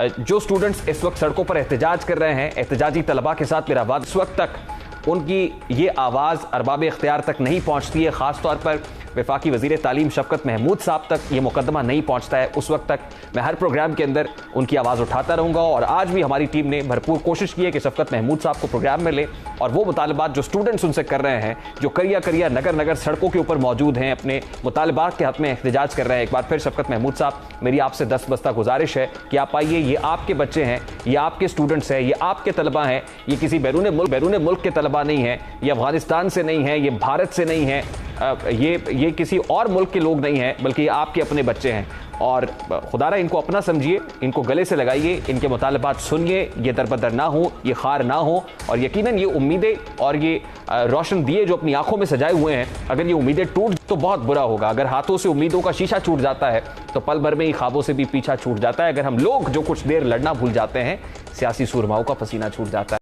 जो स्टूडेंट्स इस वक्त सड़कों पर एहतजाज कर रहे हैं, एहतजाजी तलबा के साथ मेरा वाद, इस वक्त तक उनकी ये आवाज़ अरबाब इख्तियार तक नहीं पहुँचती है। ख़ास तौर पर वफाकी वज़ीर तालीम शफ़क़त महमूद साहब तक ये मुकदमा नहीं पहुँचता है, उस वक्त तक मैं हर प्रोग्राम के अंदर उनकी आवाज़ उठाता रहूँगा। और आज भी हमारी टीम ने भरपूर कोशिश की है कि शफ़क़त महमूद साहब को प्रोग्राम में ले और वो मुतालबात जो स्टूडेंट्स उनसे कर रहे हैं, जो करिया करिया नगर नगर सड़कों के ऊपर मौजूद हैं, अपने मुतालबात के हक़ में एहतजाज कर रहे हैं। एक बार फिर शफ़क़त महमूद साहब, मेरी आपसे दस्तबस्ता गुजारिश है कि आप आइए, ये आपके बच्चे हैं, ये आपके स्टूडेंट्स हैं, ये आपके तलबा हैं, ये किसी बैरून मुल्क के तलबा नहीं हैं, ये अफगानिस्तान से नहीं हैं, ये भारत से नहीं हैं, ये किसी और मुल्क के लोग नहीं हैं, बल्कि ये आपके अपने बच्चे हैं। और खुदारा इनको अपना समझिए, इनको गले से लगाइए, इनके मुतालबात सुनिए, ये दरबदर ना हो, ये खार ना हो। और यकीनन ये उम्मीदें और ये रोशन दिए जो अपनी आंखों में सजाए हुए हैं, अगर ये उम्मीदें टूट तो बहुत बुरा होगा। अगर हाथों से उम्मीदों का शीशा छूट जाता है तो पल भर में ही ख्वाबों से भी पीछा छूट जाता है। अगर हम लोग जो कुछ देर लड़ना भूल जाते हैं, सियासी सूरमाओं का पसीना छूट जाता है।